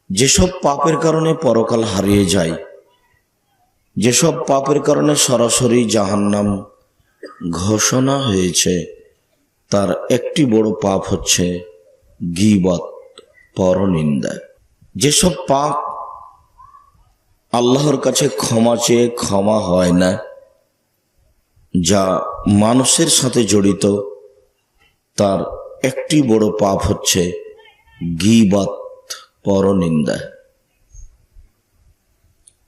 যেসব পাপের কারণে পরকাল হারিয়ে যায়, যেসব পাপের কারণে সরাসরি জাহান্নাম ঘোষণা হয়েছে, তার একটি বড় পাপ হচ্ছে গীবত, পরনিন্দা। যেসব পাপ আল্লাহর কাছে ক্ষমা চেয়ে ক্ষমা হয় না, যা মানুষের সাথে জড়িত, তার একটি বড় পাপ হচ্ছে গীবত, পরনিন্দা।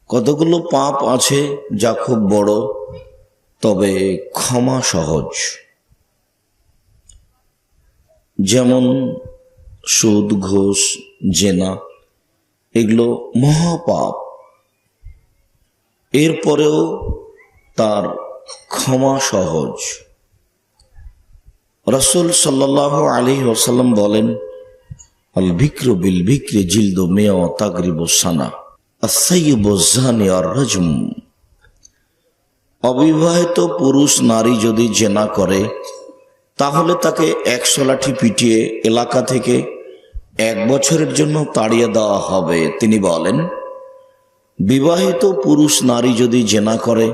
কতগুলো পাপ আছে যা খুব বড়, তবে ক্ষমা সহজ। যেমন সুদ, ঘুষ, জেনা, এগুলো মহাপাপ। এরপরেও তার ক্ষমা সহজ। রাসূল সাল্লাল্লাহু আলাইহি ওয়াসাল্লাম বলেন, আল বিক্রু বিল বিক্রি জিলদু মিয়া ওয়া তাগরিবু সানা, আস-সাইয়্যিবু যানি আর রাজম। অবিবাহিত পুরুষ নারী যদি জেনা করে, তাহলে তাকে 100 লাঠি পিটিয়ে এলাকা থেকে 1 বছরের জন্য তাড়িয়ে দেওয়া হবে। তিনি বলেন, বিবাহিত পুরুষ নারী যদি জেনা করে,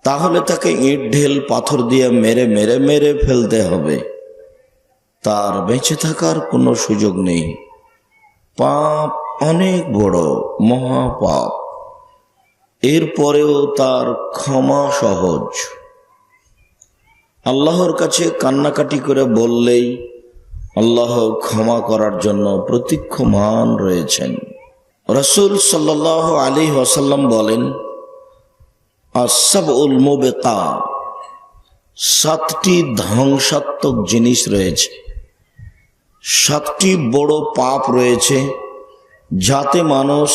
তাহলে তাকে ইট, ঢেল, পাথর দিয়ে মেরে মেরে মেরে ফেলতে হবে। তার বেঁচে থাকার কোনো সুযোগ নেই। পাপ অনেক বড়, মহাপাপ। এরপরেও তার ক্ষমা সহজ। আল্লাহর কাছে কান্নাকাটি করে বললেই আল্লাহ ক্ষমা করার জন্য প্রতীক্ষমান রয়েছেন। রাসূল সাল্লাল্লাহু আলাইহি ওয়াসাল্লাম বলেন, আস-সাবউল মুবিকা, 7টি ধ্বংসাত্মক জিনিস রয়েছে, 7টি বড় পাপ রয়েছে, যাতে মানুষ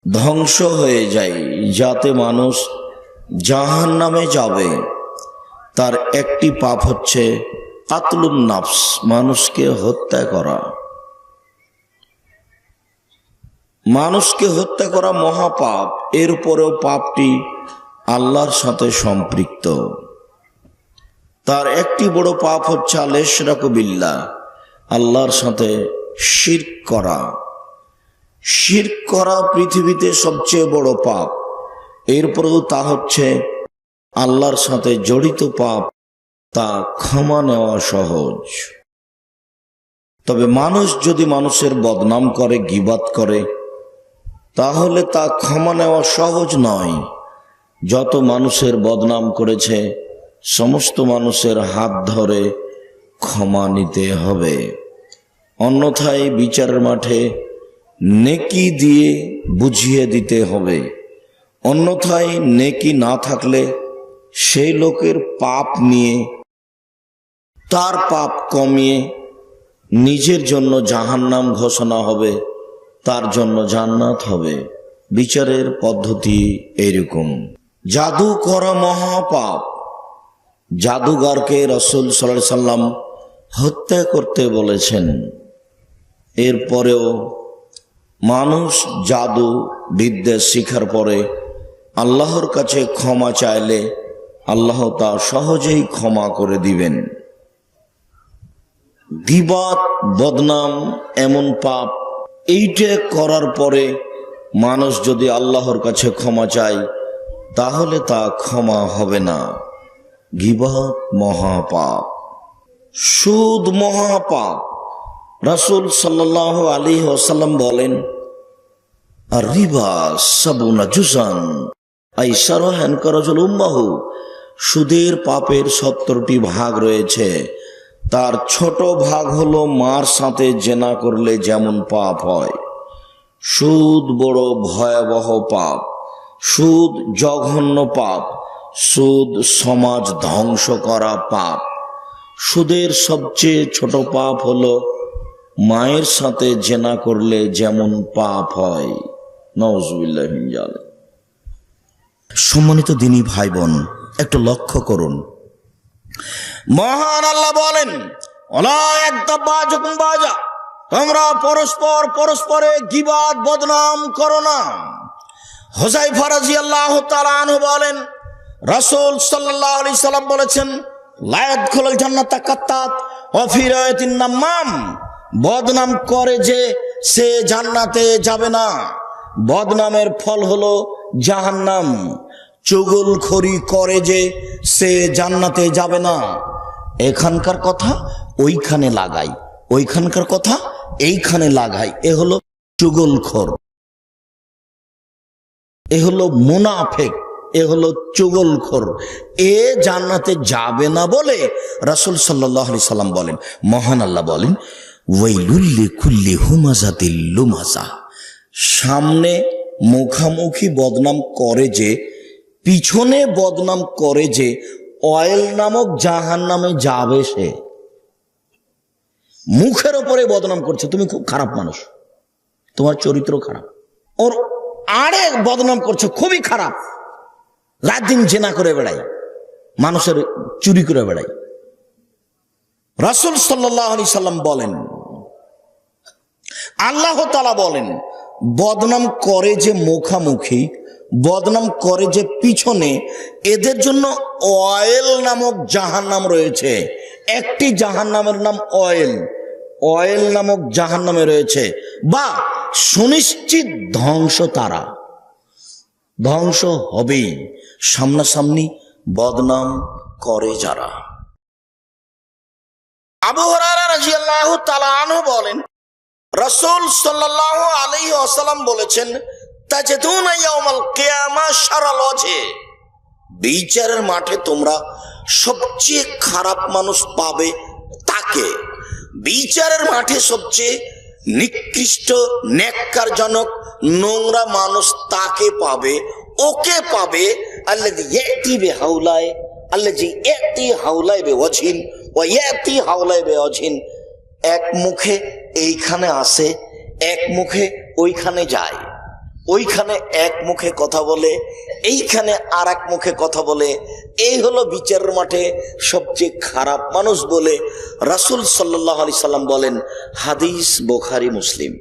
ধ্বংস হয়ে যায়, যাতে মানুষ জাহান্নামে যাবে। তার একটি পাপ হচ্ছে কাতলুন নাফস, মানুষকে হত্যা করা। মানুষকে হত্যা করা মহাপাপ। এরপরেও পাপটি আল্লাহর সাথে সম্পৃক্ত। তার একটি বড় পাপ হচ্ছে আল ইশরাকু বিল্লাহ, আল্লাহর সাথে শিরক করা। শিরক করা পৃথিবীতে সবচেয়ে বড় পাপ। এরপরেও তা হচ্ছে আল্লাহর সাথে জড়িত পাপ, তা ক্ষমা নেওয়া সহজ। তবে মানুষ যদি মানুষের বদনাম করে, গীবাত করে, তাহলে তা ক্ষমা নেওয়া সহজ নয়। যত মানুষের বদনাম করেছে, সমস্ত মানুষের হাত ধরে ক্ষমা নিতে হবে। অন্যথায় বিচারের মাঠে নেকি দিয়ে বুঝিয়ে দিতে হবে। অন্যথায় নেকি না থাকলে সেই লোকের পাপ নিয়ে, তার পাপ কমিয়ে নিজের জন্য জাহান্নাম ঘোষণা হবে, তার জন্য জান্নাত হবে। বিচারের পদ্ধতি এরকম। জাদু করা মহাপাপ। জাদুঘরকে রাসূল সাল্লাল্লাহু আলাইহি সাল্লাম হত্যা করতে বলেছেন। এরপরেও মানুষ জাদু বিদ্যা শিখার পরে আল্লাহর কাছে ক্ষমা চাইলে আল্লাহ তা সহজেই ক্ষমা করে দিবেন। গীবত, বদনাম এমন পাপ, এইটা করার পরে মানুষ যদি আল্লাহর কাছে ক্ষমা চায়, তাহলে তা ক্ষমা হবে না। গীবত মহাপাপ। সুদ মহাপাপ। রাসূল সাল্লাল্লাহু আলাইহি ওয়াসাল্লাম বলেন, আর রিবা সাবুনা জুজান আইসারহান কারাজুল উম্মাহু, সুদের পাপের 70টি ভাগ রয়েছে। তার ছোট ভাগ হলো মার সাথে জেনা করলে যেমন পাপ হয়। সুদ বড় ভয়াবহ পাপ। সুদ জঘন্য পাপ। সুদ সমাজ ধ্বংস করা পাপ। সুদের সবচেয়ে ছোট পাপ হলো মায়ের সাথে জেনা করলে যেমন পাপ হয়। নাউজুবিল্লাহি মিন যালিক। সম্মানিত দিনী ভাই বোন, একটু লক্ষ্য করুন, মহান আল্লাহ বলেন, ওয়ালা ইয়াগতাবাজুকুম বাজা, তোমরা পরস্পরে গীবত বদনাম করো না। হুযায়ফা রাদিয়াল্লাহু তাআলা আনহু বলেন, রাসূল সাল্লাল্লাহু আলাইহি সাল্লাম বলেছেন, লা ইয়াদখুলুল জান্নাতা কাত্তাত ওয়া ফি রাওয়ায়াতিন নামাম, বদনাম করে যে সে জান্নাতে যাবে না। বদনামের ফল হলো জাহান্নাম। চুগলখড়ি করে যে সে জান্নাতে যাবে না। এখানকার কথা ওইখানে লাগাই, ওইখানকার কথা এইখানে লাগাই, এ হলো চুগলখোর, এ হলো মুনাফিক, এ হলো চুগলখোর। এ জান্নাতে যাবে না বলে রাসূল সাল্লাল্লাহু আলাইহি সাল্লাম বলেন, মহান আল্লাহ বলেন, ওয়াইলুল লিকুল্লি হুমাযাতিল লুমাযা। সামনে মুখামুখি বদনাম করে যে, পিছনে বদনাম করে যে, অয়েল নামক জাহান্নামে যাবে সে। মুখের ওপরে বদনাম করছে, তুমি খুব খারাপ মানুষ, তোমার চরিত্র খারাপ। ওর আড়ে বদনাম করছে, খুবই খারাপ, রাত দিন জেনা করে বেড়াই, মানুষের চুরি করে বেড়াই। রাসূল সাল্লাল্লাহু আলাইহি সাল্লাম বলেন, আল্লাহ তাআলা বলেন, বদনাম করে যে মুখামুখি, বদনাম করে যে পিছনে, এদের জন্য অয়েল নামক জাহান্নাম রয়েছে। একটি জাহান্নামের নাম অয়েল, অয়েল নামক জাহান্নামে রয়েছে, বা সুনিশ্চিত ধ্বংস, তারা ধ্বংস হবেই সামনাসামনি বদনাম করে যারা। আবু হুরায়রা রাদিয়াল্লাহু তাআলা আনহু বলেন, রাসূল সাল্লাল্লাহু আলাইহি ওয়াসাল্লাম বলেছেন, তাজদুনা ইয়াউমাল কিয়ামা শারাল ওয়াজহি, বিচারের মাঠে তোমরা সবচেয়ে খারাপ মানুষ পাবে তাকে। বিচারের মাঠে সবচেয়ে নিকৃষ্ট, নেককারজনক, নোংরা মানুষ তাকে পাবে, ওকে পাবে। আল্লাযী ইয়াতি বিহাউলাই, আল্লাযী ইয়াতি হাউলাই বিওয়াজহিন ওয়া ইয়াতি হাউলাই বিওয়াজহিন। এক মুখে এইখানে আসে, এক মুখে ওইখানে যায়, ওইখানে এক মুখে কথা বলে, এইখানে আর এক মুখে কথা বলে। এই হলো বিচারের মাঠে সবচেয়ে খারাপ মানুষ বলে রাসূল সাল্লাল্লাহু আলাইহি সাল্লাম বলেন। হাদিস বুখারী, মুসলিম।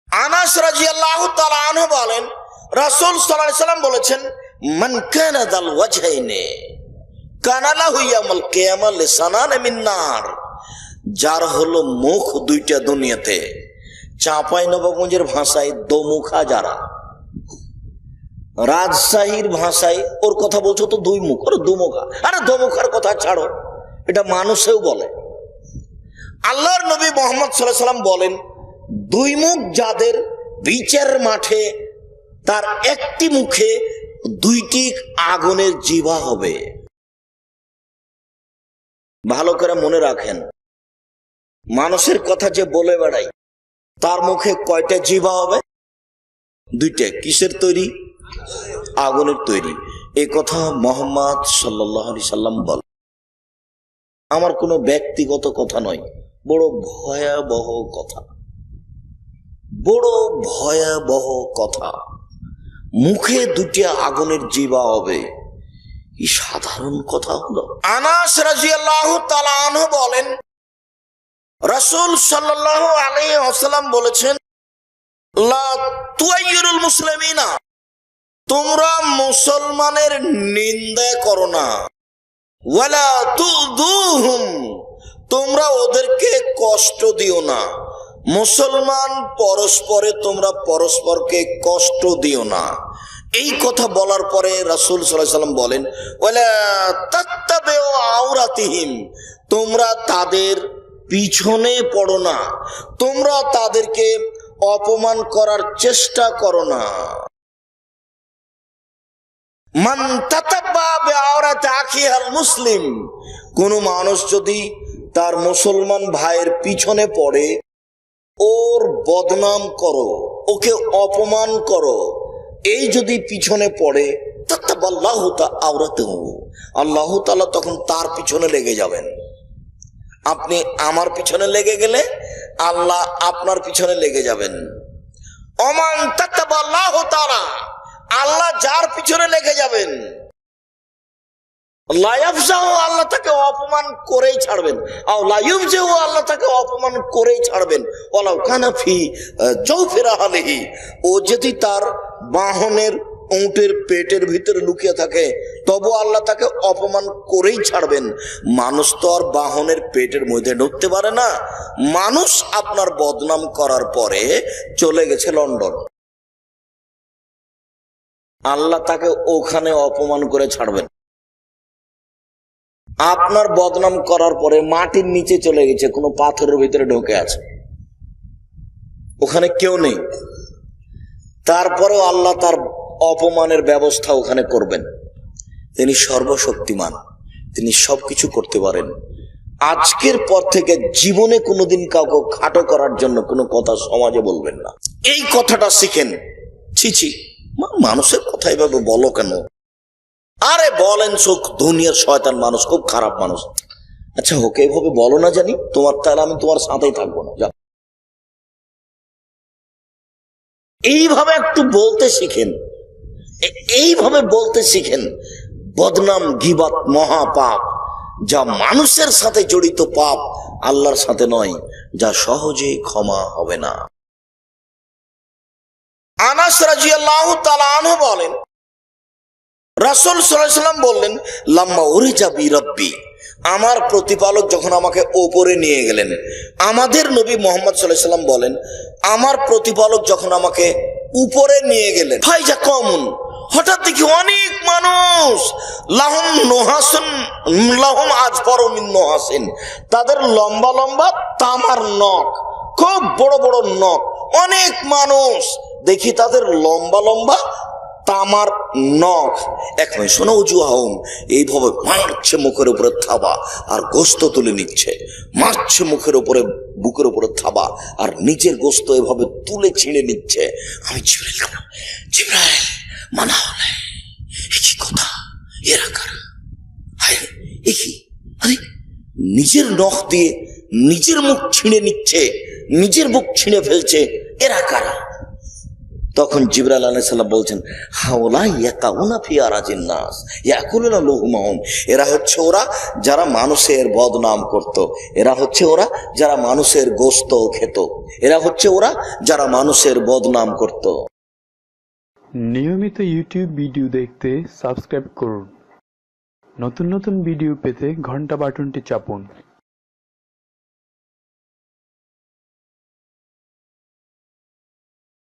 আনাস রাদিয়াল্লাহু তাআলা আনহু বলেন, রাসূল সাল্লাল্লাহু আলাইহি সাল্লাম বলেছেন, মান কানা দাল ওয়াজহাইনি কানা লাহু ইয়াউমাল কিয়ামা লিসানান মিন নার। যার হলো মুখ দুইটা দুনিয়াতে, চাঁপাইনবাবগঞ্জের ভাষায় দোমুখা যারা, রাজশাহীর ভাষায় ওর কথা বলছো তো দুই মুখ, ওর দুমুখা। আরে দোমুখার কথা ছাড়ো, এটা মানুষেও বলে। আল্লাহর নবী মুহাম্মদ সাল্লাল্লাহু আলাইহি সাল্লাম বলেন, দুই মুখ যাদের, বিচারের মাঠে তার একটি মুখে দুইটি আগুনের জিহ্বা হবে। ভালো করে মনে রাখেন, মানুষের কথা যে বলে বেড়াই, তার মুখে কয়টা জিহ্বা হবে? দুইটা। কিসের তৈরি? আগুনের তৈরি। এই কথা মুহাম্মদ সাল্লাল্লাহু আলাইহি সাল্লাম বলেন। আমার কোনো ব্যক্তিগত কথা নয়, বড় ভয়াবহ কথা, বড় ভয়াবহ কথা। মুখে দুটি আগুনের জিহ্বা হবে, কি সাধারণ কথা হলো? আনাস রাদিয়াল্লাহু তাআলা আনহু বলেন, রাসূল সাল্লাল্লাহু আলাইহি ওয়াসাল্লাম বলেছেন, লা তুয়াইয়িরুল মুসলিমিনা, তোমরা মুসলমানের নিন্দা করো না, ওয়ালা তুযুহুম, তোমরা ওদেরকে কষ্ট দিও না। মুসলমান পরস্পরে তোমরা পরস্পরকে কষ্ট দিও না। এই কথা বলার পরে রাসূল সাল্লাল্লাহু আলাইহি ওয়াসাল্লাম বলেন, ওয়ালা তাত্তাবিউ আওরাতিহিম, তোমরা তাদের পিছনে পড়ো না, তোমরা তাদেরকে অপমান করার চেষ্টা করো না। মান তাতাব্বা বিআওরাতি আখিহিল মুসলিম, কোন মানুষ যদি তার মুসলমান ভাইয়ের পিছনে পড়ে, ওর বদনাম করো, ওকে অপমান করো, এই যদি পিছনে পড়ে, তাতাবাল্লাহু আওরাতাহু, আল্লাহ তাআলা তখন তার পিছনে লেগে যাবেন। আপনি আমার পিছনে লেগে গেলে আল্লাহ আপনার পিছনে লেগে যাবেন। ওমান তাতাবাল্লাহু তাআলা, আল্লাহ যার পিছনে লেগে যাবেন, লা ইয়াফজাহু, আল্লাহ তাকে অপমান করেই ছাড়বেন। আও লা ইউফজাহু, আল্লাহ তাকে অপমান করেই ছাড়বেন। ওয়ালাউ কানা ফি জাওফি রাহলিহি, ও যদি তার বাহনের উটের পেটের ভিতরে লুকিয়ে থাকে, তবু আল্লাহ তাকে অপমান করেই ছাড়বেন। মানুষ তো আর বাহনের পেটের মধ্যে ঢুকতে পারে না। মানুষ আপনার বদনাম করার পরে চলে গেছে লন্ডন, আল্লাহ তাকে ওখানে অপমান করে ছাড়বেন। আপনার বদনাম করার পরে মাটির নিচে চলে গেছে, কোনো পাথরের ভিতরে ঢুকে আছে, ওখানে কেউ নেই, তারপরেও আল্লাহ তার অপমানের ব্যবস্থা ওখানে করবেন। তিনি সর্বশক্তিমান, তিনি সবকিছু করতে পারেন। আজকের পর থেকে জীবনে কোনোদিন কাউকে খাটো করার জন্য কোনো কথা সমাজে বলবেন না। এই কথাটা শিখেন। ছিছি, মানুষের কথা এভাবে বলো কেন? আরে বলেন চোখ, দুনিয়ার শয়তান মানুষ, খুব খারাপ মানুষ। আচ্ছা ওকে এভাবে বলো না জানি, তোমার তাহলে আমি তোমার সাথেই থাকবো না। যাও, এইভাবে একটু বলতে শিখেন, এইভাবে বলতে শিখেন। বদনাম গীবাত মহা পাপ, যা মানুষের সাথে জড়িত পাপ, আল্লাহর সাথে নয়, যা সহজে ক্ষমা হবে না। আনাস রাদিয়াল্লাহু তাআলা আনহু বলেন, রাসূল সাল্লাল্লাহু আলাইহি ওয়াসাল্লাম বললেন, লাম্মা উরিজা বি রাব্বি, আমার প্রতিপালক যখন আমাকে ওপরে নিয়ে গেলেন। আমাদের নবী মুহাম্মদ সাল্লাল্লাহু আলাইহি ওয়াসাল্লাম বলেন, আমার প্রতিপালক যখন আমাকে উপরে নিয়ে গেলেন, ফাইজা কওমুন, হঠাৎ দেখি অনেক মানুষ, লাহুম নুহাসুন লাহুম আজফারু মিন নুহাসিন, তাদের লম্বা লম্বা তামার নখ, খুব বড় বড় নখ। অনেক মানুষ দেখি তাদের লম্বা লম্বা তামার নখ। এক নয়, শোনো উজুহাহুম, এইভাবে মারছে মুখের উপরে থাবা আর গোস্ত তুলে নিচ্ছে, মারছে মুখের উপরে, বুকের উপরে থাবা আর নিজের গোস্ত এভাবে তুলে ছিঁড়ে নিচ্ছে। আমি জিবরাইল মানা হলে কি কথা, এরা কারা? হায় এ কি, আরে নিজের নখ দিয়ে নিজের মুখ ছিঁড়ে নিচ্ছে, নিজের বুক ছিঁড়ে ফেলছে, এরা কারা? তখন জিবরাইল আলাইহিস সালাম বলছেন, হাওলা ইয়াকাউনা ফি আরাজিন নাস ইয়াকুলুনা লুহুমাহুম, এরা হচ্ছে ওরা যারা মানুষের বদনাম করত, এরা হচ্ছে ওরা যারা মানুষের গোশত খেত, এরা হচ্ছে ওরা যারা মানুষের বদনাম করত। নিয়মিত ইউটিউব ভিডিও দেখতে সাবস্ক্রাইব করুন। নতুন নতুন ভিডিও পেতে ঘন্টা বাটনটি চাপুন।